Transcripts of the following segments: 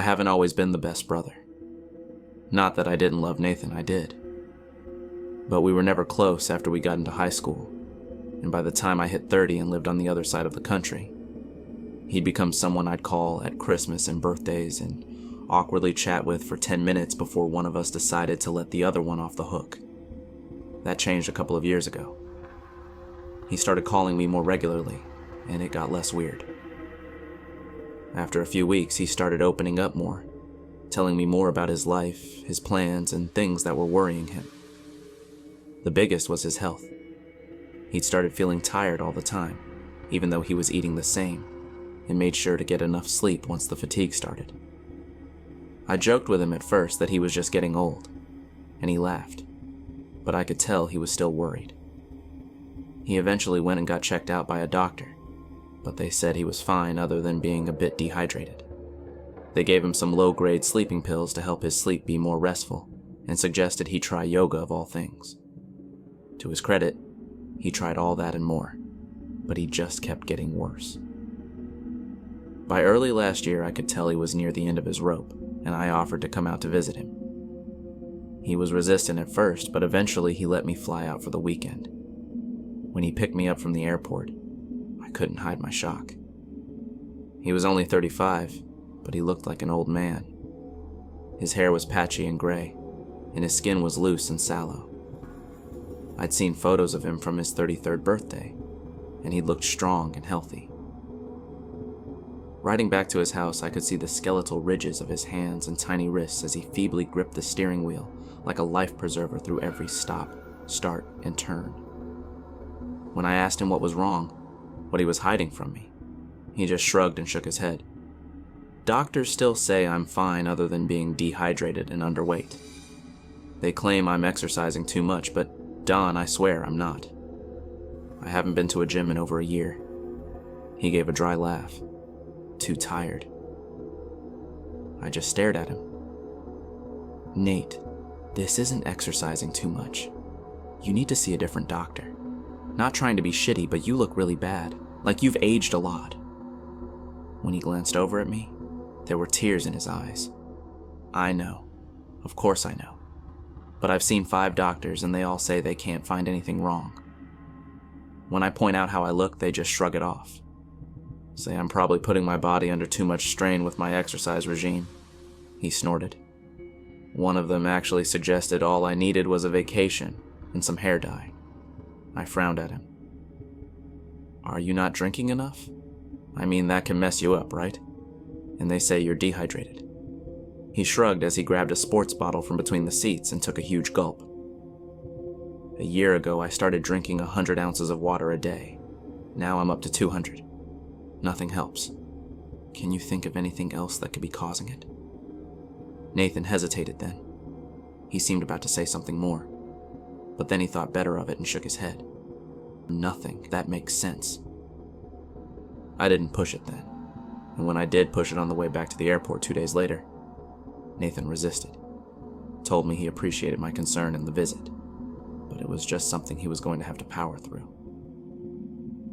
haven't always been the best brother. Not that I didn't love Nathan, I did. But we were never close after we got into high school, and by the time I hit 30 and lived on the other side of the country, he'd become someone I'd call at Christmas and birthdays and awkwardly chat with for 10 minutes before one of us decided to let the other one off the hook. That changed a couple of years ago. He started calling me more regularly, and it got less weird. After a few weeks, he started opening up more, telling me more about his life, his plans, and things that were worrying him. The biggest was his health. He'd started feeling tired all the time, even though he was eating the same, and made sure to get enough sleep once the fatigue started. I joked with him at first that he was just getting old, and he laughed, but I could tell he was still worried. He eventually went and got checked out by a doctor, but they said he was fine other than being a bit dehydrated. They gave him some low-grade sleeping pills to help his sleep be more restful, and suggested he try yoga of all things. To his credit, he tried all that and more, but he just kept getting worse. By early last year, I could tell he was near the end of his rope, and I offered to come out to visit him. He was resistant at first, but eventually he let me fly out for the weekend. When he picked me up from the airport, I couldn't hide my shock. He was only 35, but he looked like an old man. His hair was patchy and gray, and his skin was loose and sallow. I'd seen photos of him from his 33rd birthday, and he looked strong and healthy. Riding back to his house, I could see the skeletal ridges of his hands and tiny wrists as he feebly gripped the steering wheel like a life preserver through every stop, start, and turn. When I asked him what was wrong, what he was hiding from me, he just shrugged and shook his head. Doctors still say I'm fine other than being dehydrated and underweight. They claim I'm exercising too much, but Don, I swear I'm not. I haven't been to a gym in over a year. He gave a dry laugh. Too tired. I just stared at him. Nate, this isn't exercising too much. You need to see a different doctor. Not trying to be shitty, but you look really bad, like you've aged a lot. When he glanced over at me, there were tears in his eyes. I know. Of course I know. But I've seen 5 doctors and they all say they can't find anything wrong. When I point out how I look, they just shrug it off. Say I'm probably putting my body under too much strain with my exercise regime. He snorted. One of them actually suggested all I needed was a vacation and some hair dye. I frowned at him. Are you not drinking enough? I mean, that can mess you up, right? And they say you're dehydrated. He shrugged as he grabbed a sports bottle from between the seats and took a huge gulp. A year ago, I started drinking 100 ounces of water a day. Now I'm up to 200. Nothing helps. Can you think of anything else that could be causing it? Nathan hesitated then. He seemed about to say something more, but then he thought better of it and shook his head. Nothing. That makes sense. I didn't push it then, and when I did push it on the way back to the airport 2 days later, Nathan resisted, told me he appreciated my concern and the visit, but it was just something he was going to have to power through.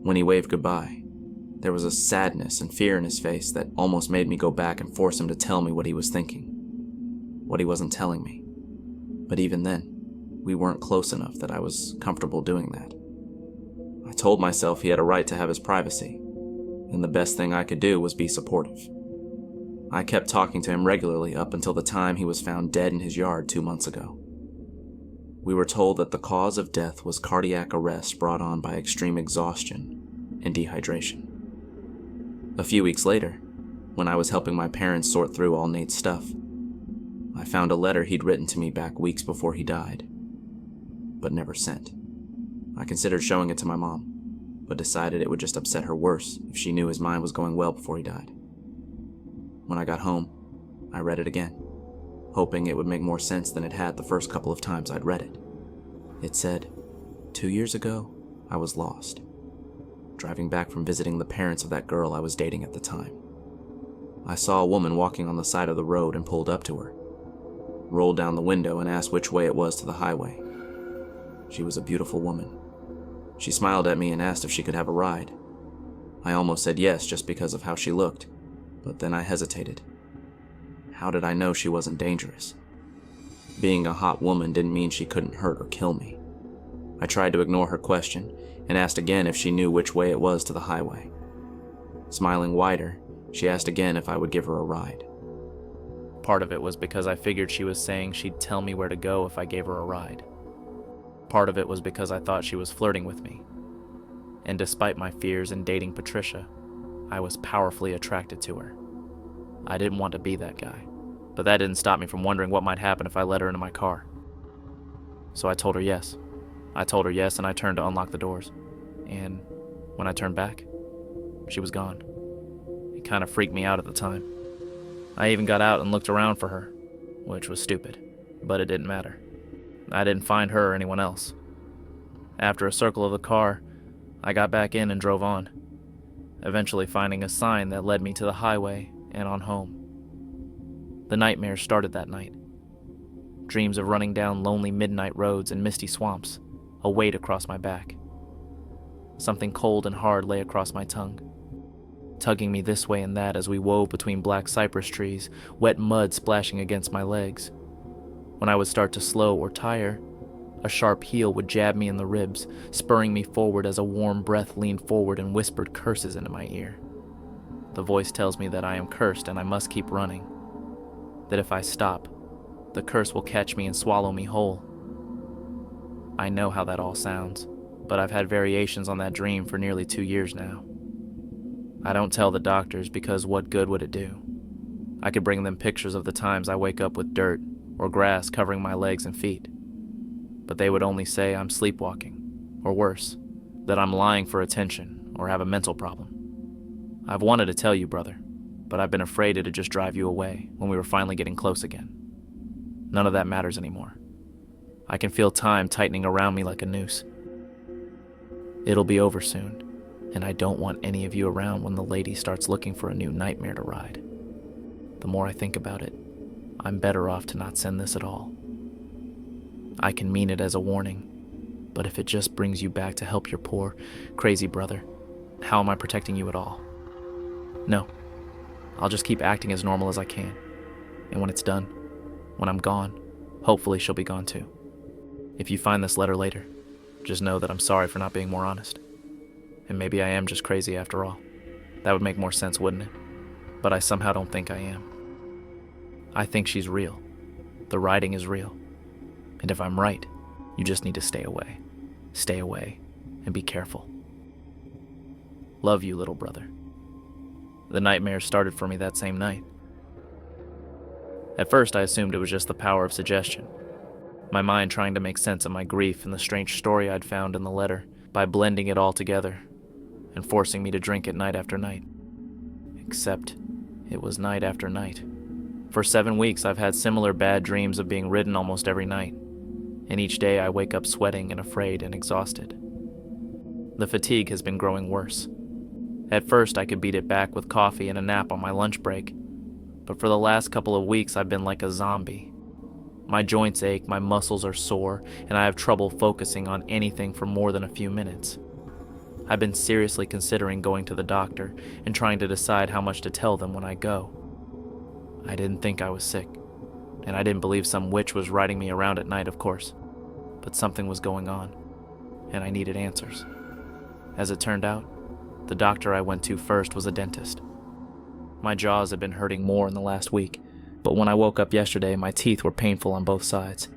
When he waved goodbye, there was a sadness and fear in his face that almost made me go back and force him to tell me what he was thinking, what he wasn't telling me. But even then, we weren't close enough that I was comfortable doing that. I told myself he had a right to have his privacy, and the best thing I could do was be supportive. I kept talking to him regularly up until the time he was found dead in his yard 2 months ago. We were told that the cause of death was cardiac arrest brought on by extreme exhaustion and dehydration. A few weeks later, when I was helping my parents sort through all Nate's stuff, I found a letter he'd written to me back weeks before he died, but never sent. I considered showing it to my mom, but decided it would just upset her worse if she knew his mind was going well before he died. When I got home, I read it again, hoping it would make more sense than it had the first couple of times I'd read it. It said, 2 years ago, I was lost, driving back from visiting the parents of that girl I was dating at the time. I saw a woman walking on the side of the road and pulled up to her, rolled down the window and asked which way it was to the highway. She was a beautiful woman. She smiled at me and asked if she could have a ride. I almost said yes just because of how she looked, but then I hesitated. how did I know she wasn't dangerous? Being a hot woman didn't mean she couldn't hurt or kill me. I tried to ignore her question and asked again if she knew which way it was to the highway. Smiling wider, she asked again if I would give her a ride. Part of it was because I figured she was saying she'd tell me where to go if I gave her a ride. Part of it was because I thought she was flirting with me. And despite my fears in dating Patricia, I was powerfully attracted to her. I didn't want to be that guy, but that didn't stop me from wondering what might happen if I let her into my car. So I told her yes. I told her yes, and I turned to unlock the doors. And when I turned back, she was gone. It kind of freaked me out at the time. I even got out and looked around for her, which was stupid, but it didn't matter. I didn't find her or anyone else. After a circle of the car, I got back in and drove on, eventually finding a sign that led me to the highway and on home. The nightmares started that night. Dreams of running down lonely midnight roads and misty swamps, a weight across my back. Something cold and hard lay across my tongue, tugging me this way and that as we wove between black cypress trees, wet mud splashing against my legs. When I would start to slow or tire, a sharp heel would jab me in the ribs, spurring me forward as a warm breath leaned forward and whispered curses into my ear. The voice tells me that I am cursed and I must keep running, that if I stop, the curse will catch me and swallow me whole. I know how that all sounds, but I've had variations on that dream for nearly 2 years now. I don't tell the doctors because what good would it do? I could bring them pictures of the times I wake up with dirt or grass covering my legs and feet, but they would only say I'm sleepwalking, or worse, that I'm lying for attention or have a mental problem. I've wanted to tell you, brother, but I've been afraid it'd just drive you away when we were finally getting close again. None of that matters anymore. I can feel time tightening around me like a noose. It'll be over soon, and I don't want any of you around when the lady starts looking for a new nightmare to ride. The more I think about it, I'm better off to not send this at all. I can mean it as a warning, but if it just brings you back to help your poor, crazy brother, how am I protecting you at all? No, I'll just keep acting as normal as I can, and when it's done, when I'm gone, hopefully she'll be gone too. If you find this letter later, just know that I'm sorry for not being more honest. And maybe I am just crazy after all. That would make more sense, wouldn't it? But I somehow don't think I am. I think she's real. The writing is real. And if I'm right, you just need to stay away. Stay away, and be careful. Love you, little brother. The nightmares started for me that same night. At first, I assumed it was just the power of suggestion. My mind trying to make sense of my grief and the strange story I'd found in the letter by blending it all together and forcing me to drink it night after night. Except, it was night after night. For 7 weeks, I've had similar bad dreams of being ridden almost every night, and each day I wake up sweating and afraid and exhausted. The fatigue has been growing worse. At first, I could beat it back with coffee and a nap on my lunch break, but for the last couple of weeks, I've been like a zombie. My joints ache, my muscles are sore, and I have trouble focusing on anything for more than a few minutes. I've been seriously considering going to the doctor and trying to decide how much to tell them when I go. I didn't think I was sick, and I didn't believe some witch was riding me around at night, of course, but something was going on, and I needed answers. As it turned out, the doctor I went to first was a dentist. My jaws had been hurting more in the last week, but when I woke up yesterday, my teeth were painful on both sides.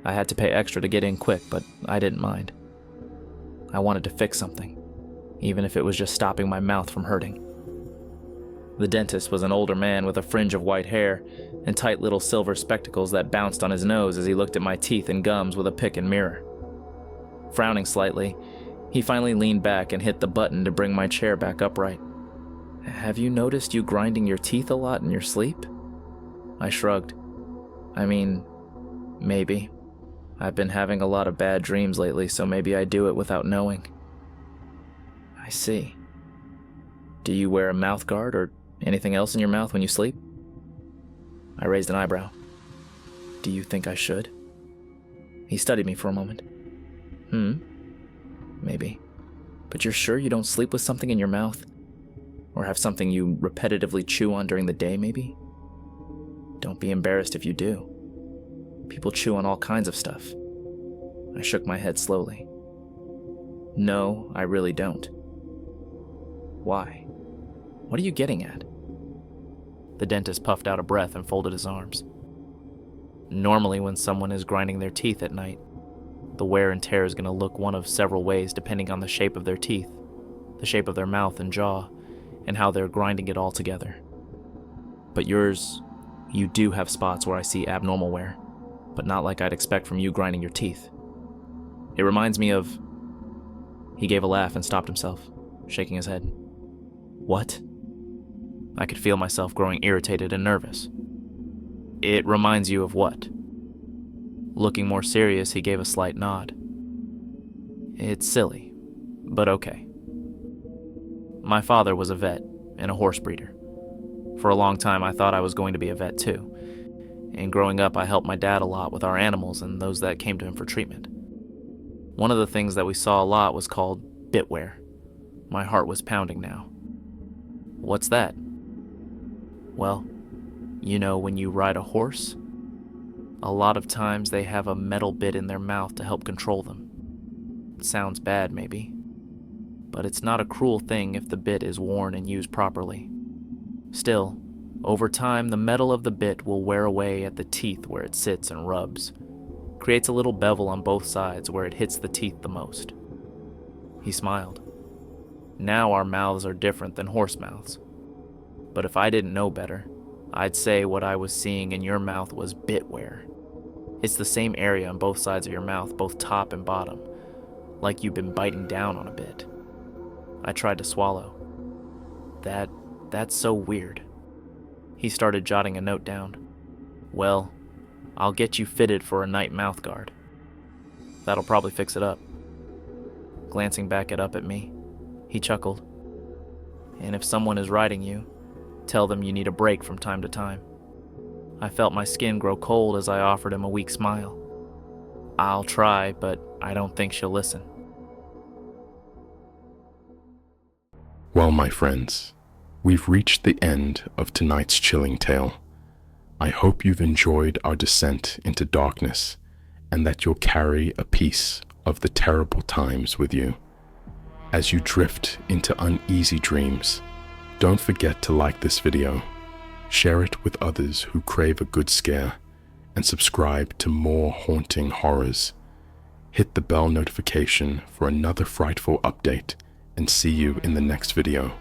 I had to pay extra to get in quick, but I didn't mind. I wanted to fix something, even if it was just stopping my mouth from hurting. The dentist was an older man with a fringe of white hair and tight little silver spectacles that bounced on his nose as he looked at my teeth and gums with a pick and mirror. Frowning slightly, he finally leaned back and hit the button to bring my chair back upright. "Have you noticed you grinding your teeth a lot in your sleep?" I shrugged. I mean, maybe. I've been having a lot of bad dreams lately, so maybe I do it without knowing. I see. Do you wear a mouth guard or anything else in your mouth when you sleep? I raised an eyebrow. Do you think I should? He studied me for a moment. Maybe. But you're sure you don't sleep with something in your mouth? Or have something you repetitively chew on during the day, maybe? Don't be embarrassed if you do. People chew on all kinds of stuff. I shook my head slowly. No, I really don't. Why? What are you getting at? The dentist puffed out a breath and folded his arms. Normally, when someone is grinding their teeth at night, the wear and tear is going to look one of several ways depending on the shape of their teeth, the shape of their mouth and jaw, and how they're grinding it all together. But yours, you do have spots where I see abnormal wear, but not like I'd expect from you grinding your teeth. It reminds me of... He gave a laugh and stopped himself, shaking his head. What? I could feel myself growing irritated and nervous. It reminds you of what? Looking more serious, he gave a slight nod. It's silly, but okay. My father was a vet and a horse breeder. For a long time, I thought I was going to be a vet too. And growing up, I helped my dad a lot with our animals and those that came to him for treatment. One of the things that we saw a lot was called bit wear. My heart was pounding now. What's that? Well, you know when you ride a horse? A lot of times they have a metal bit in their mouth to help control them. It sounds bad maybe, but it's not a cruel thing if the bit is worn and used properly. Still, over time the metal of the bit will wear away at the teeth where it sits and rubs. Creates a little bevel on both sides where it hits the teeth the most. He smiled. Now our mouths are different than horse mouths. But if I didn't know better, I'd say what I was seeing in your mouth was bit wear. It's the same area on both sides of your mouth, both top and bottom, like you've been biting down on a bit. I tried to swallow. That's so weird. He started jotting a note down. Well, I'll get you fitted for a night mouth guard. That'll probably fix it up. Glancing back up at me, he chuckled. And if someone is riding you, tell them you need a break from time to time. I felt my skin grow cold as I offered him a weak smile. I'll try, but I don't think she'll listen. Well, my friends, we've reached the end of tonight's chilling tale. I hope you've enjoyed our descent into darkness and that you'll carry a piece of the terrible times with you. As you drift into uneasy dreams, don't forget to like this video, share it with others who crave a good scare, and subscribe to more haunting horrors. Hit the bell notification for another frightful update, and see you in the next video.